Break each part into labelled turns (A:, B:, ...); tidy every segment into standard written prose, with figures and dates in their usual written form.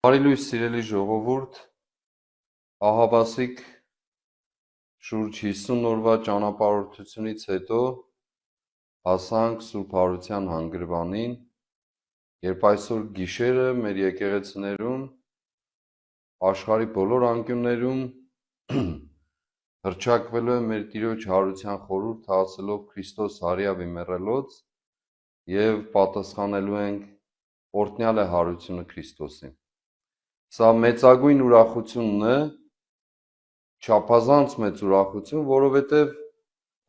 A: Բարի լույս սիրելի ժողովուրդ, ահավասիկ շուրջ 50 օրվա ճանապարհորդությունից հետո հասանք Սուրբ Հարության հանգրվանին, երբ այսօր գիշերը մեր եկեղեցիներում, աշխարհի բոլոր անկյուններում հռչակվելու է մեր Տիրոջ Հարության խորհուրդ ասելով Քրիստոս հարյավի մեռելոց եւ պատասխանելու ենք օրհնյալ է հարությունը Քրիստոսի։ Սա մեծագույն ուրախությունն է, չափազանց մեծ ուրախություն, որովհետև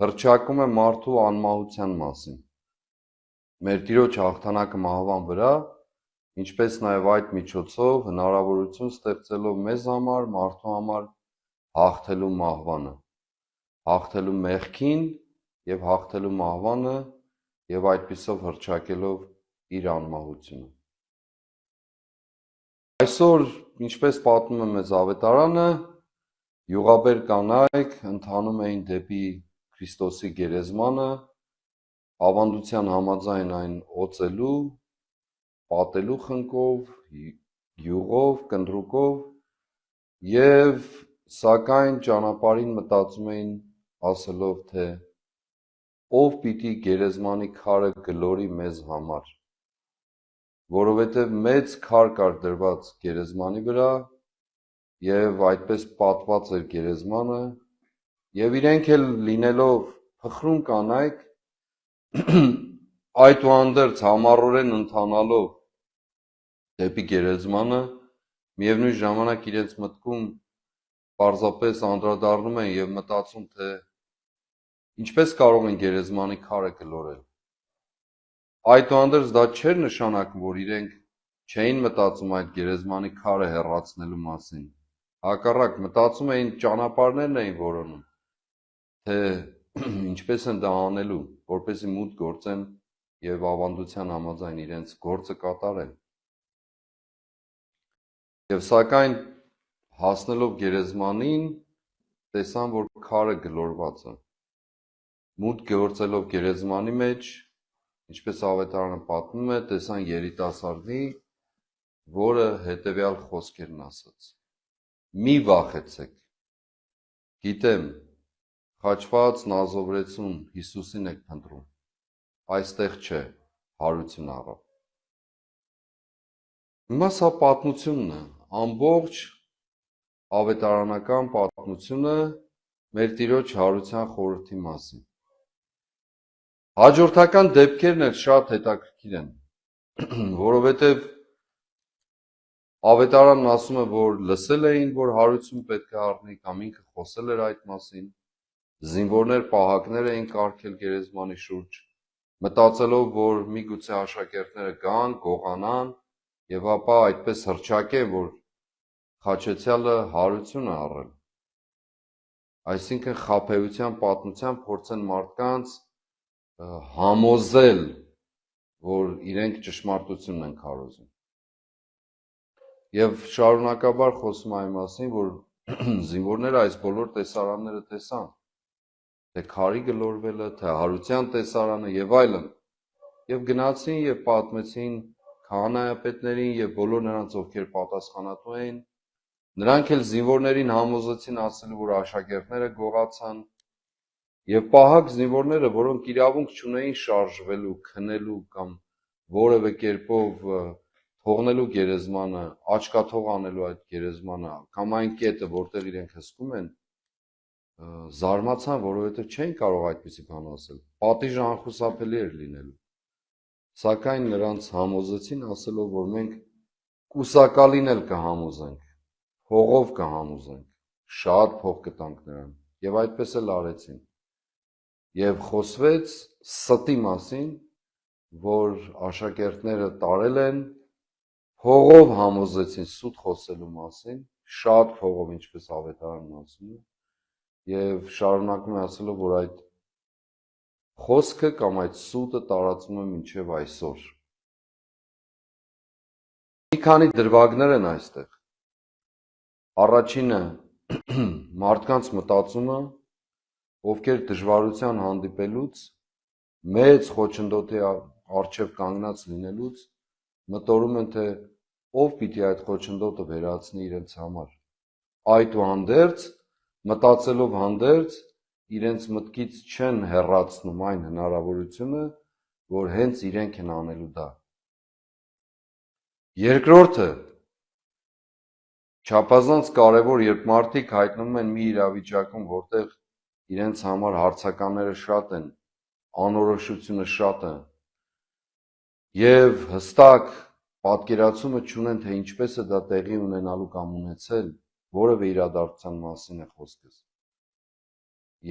A: հռչակում է մարդու անմահության մասին։ Մեր Տիրոջ հաղթանակը մահվան վրա, ինչպես նաև այդ միջոցով հնարավորություն ստեղծելով մեզ համար, մարդու համար հաղթելու մահվանը, հաղթելու մեղքին եւ հաղթելու մահվանը եւ այդպիսով հռչակելով իր անմահությունը։ Այսօր, ինչպես պատմում է մեզ ավետարանը, յուղաբեր կանայք ընթանում էին դեպի Քրիստոսի գերեզմանը, ավանդության համաձայն այն օծելու, պատելու խնկով, յուղով, կնդրուկով եւ սակայն ճանապարհին մտածում էին ասելով, թե ով պիտի գերեզմանի քարը գլորի մեզ համար, որովհետև մեծ քար կար դրված գերեզմանի վրա եւ այդպես պատված էր գերեզմանը եւ իրենք էլ լինելով փխրուն կանայք այդուհանդերձ համառորեն ընթանալով դեպի գերեզմանը միևնույն ժամանակ իրենց մտքում պարզապես անդրադառնում են եւ մտածում, թե ինչպես կարող են գերեզմանի քարը գլորել։ Այդուհանդերձ դա չէր նշանակում, որ իրենք չէին մտածում այդ գերեզմանի քարը հեռացնելու մասին։ Հակառակ մտածում էին ճանապարհներն էին որոնում, թե ինչպես են դա անելու, որպեսզի մուտք գործեն եւ ավանդության համաձայն իրենց գործը կատարեն։ Եվ սակայն հասնելով գերեզմանին, տեսան, որ քարը գլորված է։ Մուտք գործելով գերեզմանի մեջ, ինչպես ավետարանը պատմում է, տեսան երիտասարդի, որը հետևյալ խոսքերն ասաց. մի վախեցեք, գիտեմ, խաչված նազովրեցուն Հիսուսին եք փնտրում, այստեղ չէ, հարություն առա։ Հիմա սա պատմությունն է, ամբողջ ավետարանական պատմությունը մեր Տիրոջ Հարության խորհրդի մասին։ Հաջորդական դեպքերն էլ շատ հետաքրքիր են, որովհետև ավետարանն ասում է, որ լսել էին, որ հարություն պետք է առնի, կամ ինքը խոսել էր այդ մասին, զինվորներ, պահակներ էին կարգել գերեզմանի շուրջ, մտածելով, որ միգուցե աշակերտները գան, գողանան եւ ապա այդպես հռչակեն, որ խաչեցյալը հարություն է առել։ Այսինքն խաբեության պատմության փորձեն մարդկանց համոզել, որ իրենք ճշմարտությունն են քարոզում։ Եվ շարունակաբար խոսում այն մասին, որ զինվորները այս բոլոր տեսարանները տեսան, թե քարի գլորվելը, թե հարության տեսարանը եւ այլն, եւ գնացին եւ պատմեցին քահանայապետներին եւ բոլոր նրանց, ովքեր պատասխանատու էին, նրանք էլ զինվորներին համոզեցին ասելու, որ աշակերտները գողացան եւ պահակ զինվորները, որոնք իրավունք չունեին շարժվելու, քնելու կամ որևէ կերպով թողնելու գերեզմանը, աչքաթող անելու այդ գերեզմանը, կամ այն կետը, որտեղ իրենք հսկում են, զարմացան, որովհետև չեն կարող այդպիսի բան ասել։ Պատիժը անխուսափելի էր լինելու։ Սակայն նրանց համոզեցին ասելով, որ մենք կուսակալին էլ կհամոզենք, փողով կհամոզենք, շատ փող կտանք նրան, եւ այդպես էլ արեցին։ Եվ խոսվեց ստի մասին, որ աշակերտները տարել են, փողով համոզեցին սուտ խոսելու մասին, շատ փողով, ինչպես ավետարանն ասում է, եւ շարունակում է ասելով, որ այդ խոսքը կամ այդ սուտը տարածվում է մինչև այսօր։ Մի քանի դրվագներ են այստեղ։ Առաջինը մարդկանց մտածումը, ովքեր դժվարության հանդիպելուց, մեծ խոչընդոտի առջև կանգնած լինելուց, մտորում են, թե ով պիտի այդ խոչընդոտը վերացնի իրենց համար։ Այդուհանդերձ, մտածելով հանդերձ, իրենց մտքից չեն հեռացնում այն հնարավորությունը, որ հենց իրենք են անելու դա։ Երկրորդը, չափազանց կարևոր, երբ մարդիկ հայտնվում են մի իրավիճակում, որտեղ իրենց համար հարցականները շատ են, անորոշությունը շատ է, եւ հստակ պատկերացումը չունեն, թե ինչպես է դա տեղի ունենալու կամ ունեցել, որևէ իրադարձության մասին է խոսքս։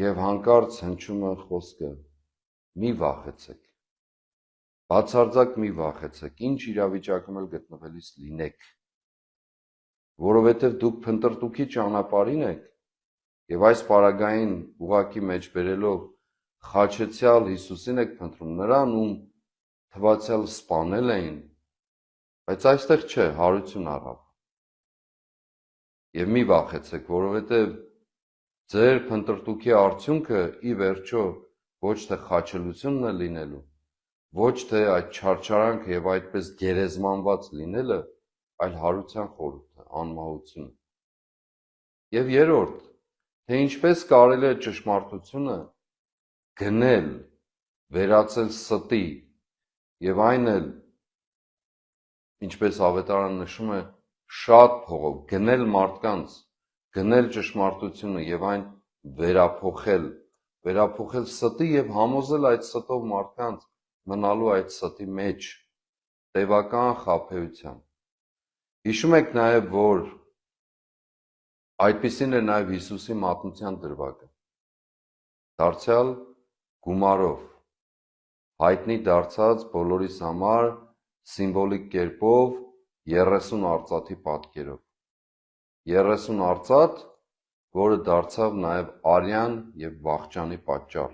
A: Եվ հանկարծ հնչում է խոսքը. մի վախեցեք։ Բացարձակ մի վախեցեք, ինչ իրավիճակում էլ գտնվելիս լինեք, որովհետև դուք փնտրտուքի ճանապարհին եք եւ այս պարագային ուղակի մեջ բերելով խաչեցյալ Հիսուսին եք փնտրում, նրան ում թվացյալ սպանել էին, բայց այստեղ չէ, հարություն առավ։ Եվ մի վախեցեք, որովհետև ձեր փնտրտուքի արդյունքը ի վերջո ոչ թե խաչելությունն է լինելու, ոչ թե այդ չարչարանքը եւ այդպես գերեզմանված լինելը, այլ հարության խորհուրդը, անմահությունը։ Եվ երրորդ, թե ինչպես կարելի է ճշմարտությունը գնել, վերածել ստի եւ այն էլ, ինչպես ավետարանը նշում է, շատ փողով գնել մարդկանց, գնել ճշմարտությունը եւ այն վերափոխել ստի եւ համոզել այդ ստով մարդկանց մնալու այդ ստի մեջ տևական խաբեությամբ։ Հիշում եք նաեւ, որ այդպիսին էր նաեւ Հիսուսի մատնության դրվագը, դարձյալ գումարով, հայտնի դարձած բոլորիս համար սիմվոլիկ կերպով 30 արծաթի պատկերով։ 30 արծաթ, որը դարձավ նաև արյան և վախճանի պատճառ։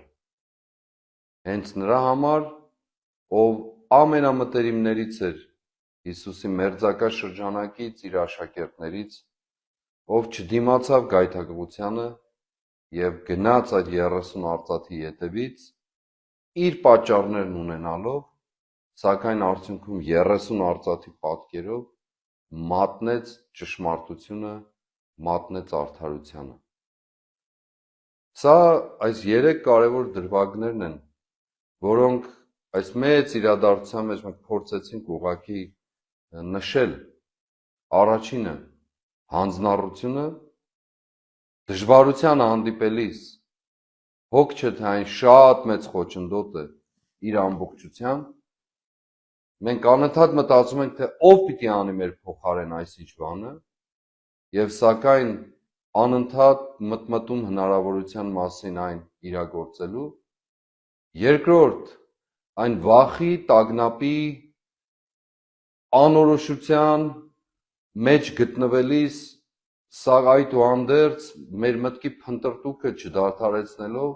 A: Հենց նրա համար, ով ամենամտերիմներից էր Հիսուսի մերձակա շրջանակից, իր աշակերտներից, ով չդիմացավ գայթակղությանը և գնաց այդ 30 արծաթի ետևից, իր պատճառներն ունենալով, սակայն արդյունքում 30 արծաթի պատկերով մատնեց ճշմարտությունը, մատնեց արդարությանը։ Սա այս 3 կարևոր դրվագներն են, որոնք այս մեծ իրադարձության մեջ մենք փորձեցինք ուղղակի նշել։ Առաջինը հանձնառությունը, դժվարությանը հանդիպելիս հոգ չէ, թե այն շատ մեծ խոչընդոտ է իր ամբողջությամբ, մենք անընդհատ մտածում ենք, թե ով պիտի անի մեր փոխարեն այս-ինչ բանը, եւ սակայն անընդհատ մտմտում հնարավորության մասին այն իրագործելու։ Երկրորդ, այն վախի, տագնապի, անորոշության մեջ գտնվելիս, սա այդուհանդերձ մեր մտքի փնտրտուքը չդադարեցնելով,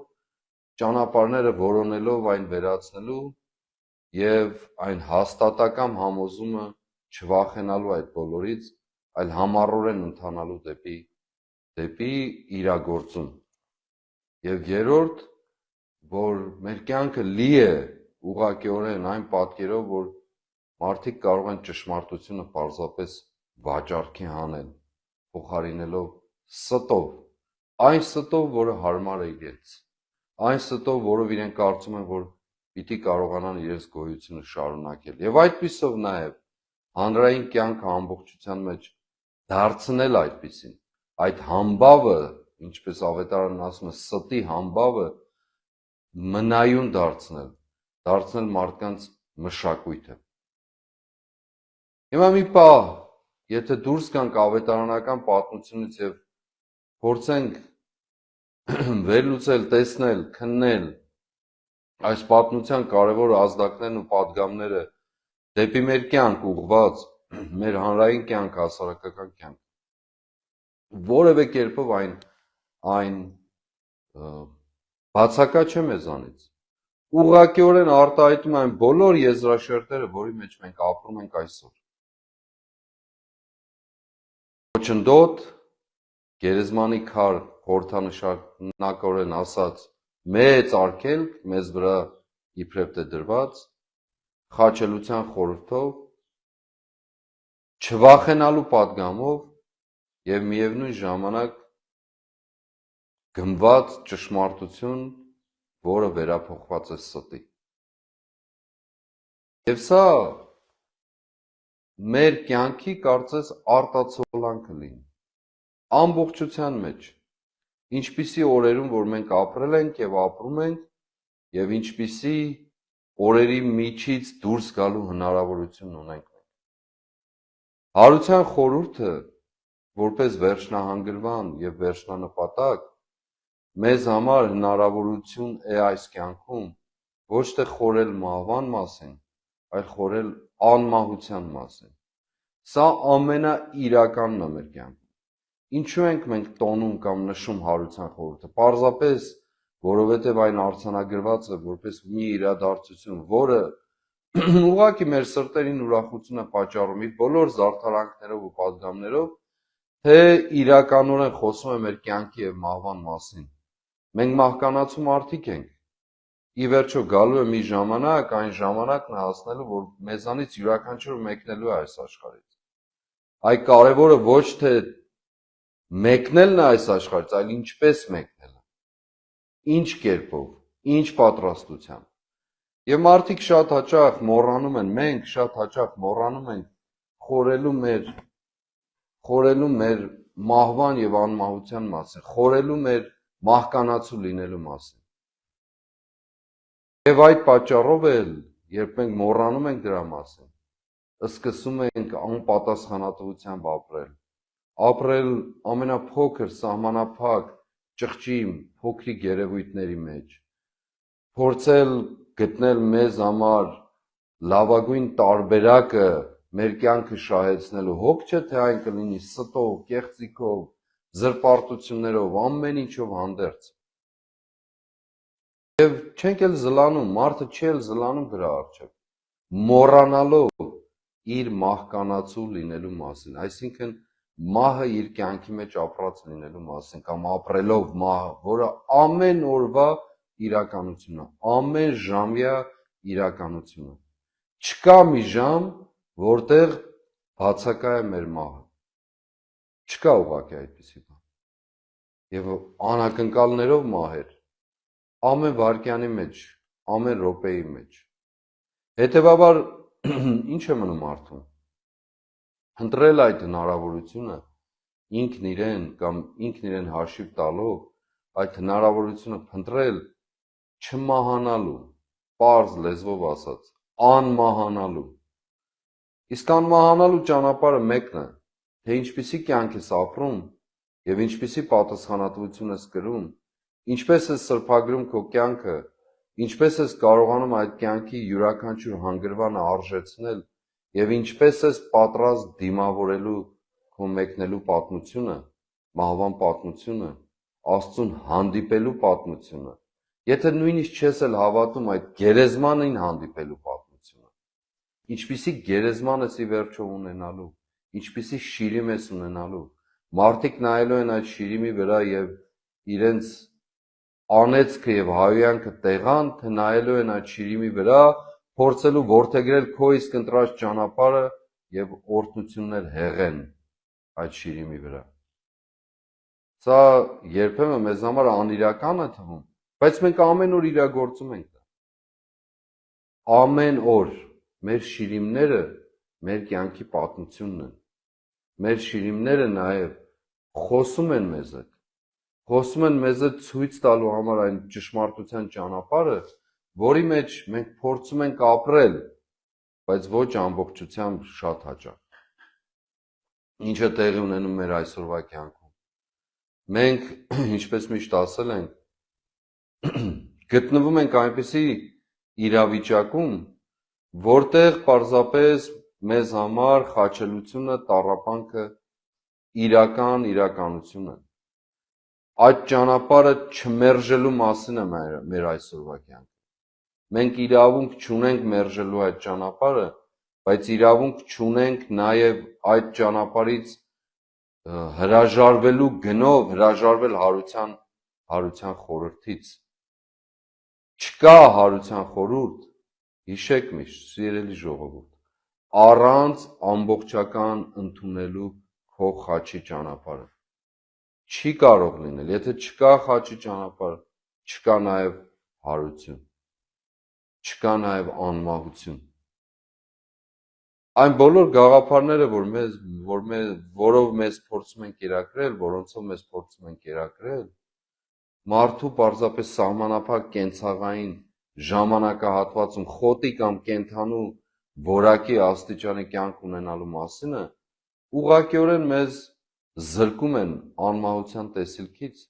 A: ճանապարհները որոնելով այն վերացնելու եւ այն հաստատակամ համոզումը չվախենալու այդ բոլորից, այլ համառորեն ընթանալու դեպի իրագործում։ Եվ երրորդ, որ մեր կյանքը լի է ուղղակիորեն այն պատկերով, որ մարդիկ կարող են ճշմարտությունը պարզապես վաճառքի հանել, փոխարինելով ստով, այն ստով, որը հարմար է իրենց, այն ստով, որով իրենք կարծում են, որ պիտի կարողանան իրենց գոյությունը շարունակել։ Եվ այդպիսով նաև հանրային կյանքը ամբողջության մեջ դարձնել այդպիսին, այդ համբավը, ինչպես ավետարանն ասում է, ստի համբավը մնայուն դարձնել մարդկանց մշակույթը։ Հիմա մի պահ, եթե դուրս գանք ավետարանական պատմությունից եւ փորձենք վերլուծել, տեսնել, քննել այս պատմության կարևոր ազդակներն ու պատգամները դեպի մեր կյանք ուղղված, մեր հանրային կյանք, հասարակական կյանք, որևէ կերպով այն բացակա չէ մեզանից, ուղղակիորեն արտահայտում այն բոլոր եզրաշերտերը, որի մեջ մենք ապրում ենք այսօր։ Խոչընդոտ, գերեզմանի քար, խորհրդանշանակորեն ասած, մեծ արգելք մեզ վրա իբրև թե դրված, խաչելության խորհրդով, չվախենալու պատգամով եւ միևնույն ժամանակ գնված ճշմարտություն, որը վերափոխված է ստի։ Եվ սա մեր կյանքի կարծես արտացոլանքը լինի, ամբողջության մեջ, ինչպիսի օրերում, որ մենք ապրել ենք եւ ապրում ենք, եւ ինչպիսի օրերի միջից դուրս գալու հնարավորություն ունենք մենք։ Հարության խորհուրդը, որպես վերջնահանգրվան եւ վերջնանպատակ, մեզ համար հնարավորություն է այս կյանքում ոչ թե խորել մահվան մասին, այլ խորել անմահության մասին։ Սա ամենաիրականն է մեր կյանքում։ Ինչու ենք մենք տոնում կամ նշում հարության խորհուրդը։ Պարզապես, որովհետև այն արձանագրված է որպես մի իրադարձություն, որը ուղղակի մեր սրտերին ուրախություն է պատճառում իր բոլոր զարդարանքներով ու պատգամներով, թե իրականորեն խոսում է մեր կյանքի եւ մահվան մասին։ Մենք մահկանացու մարդիկ ենք։ Ի վերջո գալու է մի ժամանակ, այն ժամանակն է հասնելու, որ մեզանից յուրաքանչյուրը մեկնելու է այս աշխարհից։ Այ կարևորը ոչ թե մեկնելն է այս աշխարհից, այլ ինչպես մեկնելը։ Ինչ կերպով, ինչ պատրաստությամբ։ Եվ մարդիկ շատ հաճախ մոռանում են, մենք շատ հաճախ մոռանում ենք խորելու մեր մահվան եւ անմահության մասին, խորելու մեր մահկանացու լինելու մասին։ Եվ այդ պատճառով էլ, երբ մենք մոռանում ենք դրա մասին, սկսում ենք անպատասխանատվությամբ ապրել ամենափոքր սահմանափակ ճղճի փոքրիկ երևույթների մեջ, փորձել գտնել մեզ համար լավագույն տարբերակը մեր կյանքը շահեցնելու, հոգ չէ թե այն կլինի ստով, կեղծիքով, զրպարտություններով, ամեն ինչով հանդերձ։ Եվ չենք էլ զլանում, մարդը չի էլ զլանում դրա առջև, մոռանալով իր մահկանացու լինելու մասին, այսինքն մահը իր կյանքի մեջ ապրած լինելու մասին, կամ ապրելով մահը, որը ամեն օրվա իրականությունը, ամեն ժամյա իրականությունը։ Չկա մի ժամ, որտեղ բացակա է մեր մահը։ Չկա ուղղակի այդպիսի բան։ Եվ անակնկալներով մահեր ամեն վայրկյանի մեջ, ամեն րոպեի մեջ։ Հետևաբար ինչ է մնում արդյոք։ Ընտրել այդ հնարավորությունը ինքն իրեն կամ ինքն իրեն հաշիվ տալով, այդ հնարավորությունը փնտրել չմահանալու, պարզ լեզվով ասած, անմահանալու։ Իսկ անմահանալու ճանապարհը մեկն է, թե ինչպիսի կյանք ես ապրում եւ ինչպիսի պատասխանատվություն ես կրում, ինչպես ես սրբագրում քո կյանքը, ինչպես ես կարողանում այդ կյանքի յուրաքանչյուր հանգրվանը արժեցնել եւ ինչպես ես պատրաստ դիմավորելու քո մեկնելու պատմությունը, մահվան պատմությունը, Աստծուն հանդիպելու պատմությունը, եթե նույնիսկ չես էլ հավատում այդ գերեզմանին հանդիպելու պատմությունը, ինչպիսի գերեզման ես ի վերջո ունենալու, ինչպիսի շիրիմ ես ունենալու, մարդիկ նայելու են այդ շիրիմի վրա եւ իրենց անեծքը եւ հայոյանքը տեղան, թե նայելու են այդ շիրիմի վրա, փորձելու որդեգրել քո իսկ ընտրած ճանապարհը եւ օրհնություններ հեղեն այդ շիրիմի վրա։ Սա երբեմն մեզ համար անիրական է թվում, բայց մենք ամեն օր իրագործում ենք դա։ Ամեն օր մեր շիրիմները մեր կյանքի պատմությունն են։ Մեր շիրիմները նաեւ խոսում են մեզ հետ։ Խոսում են մեզ հետ ցույց տալու համար այն ճշմարտության ճանապարհը, որի մեջ մենք փորձում ենք ապրել, բայց ոչ ամբողջությամբ շատ հաճախ։ Ինչը տեղի ունենում մեր այսօրվա կյանքում։ Մենք, ինչպես միշտ ասել ենք, գտնվում ենք այնպիսի իրավիճակում, որտեղ պարզապես մեզ համար խաչելությունը, տառապանքը իրականություն է։ Այդ ճանապարհը չմերժելու մասին է մեր այսօրվա կյանքը։ Մենք իրավունք չունենք մերժելու այդ ճանապարհը, բայց իրավունք չունենք նաև այդ ճանապարհից հրաժարվելու գնով հրաժարվել հարության խորհրդից։ Չկա հարության խորհուրդ, հիշեք միշտ, սիրելի ժողովուրդ, առանց ամբողջական ընդունելու քո խաչի ճանապարհը։ Չի կարող լինել, եթե չկա խաչի ճանապարհ, չկա նաև հարություն, չկա նաև անմահություն։ Այն բոլոր գաղափարները, որով մեզ փորձում են կերակրել, որոնցով մեզ փորձում են կերակրել, մարդու պարզապես սահմանափակ կենցաղային ժամանակահատվածում խոտի կամ կենդանու որակի աստիճանի կյանք ունենալու մասինը ուղղակիորեն մեզ զրկում են անմահության տեսիլքից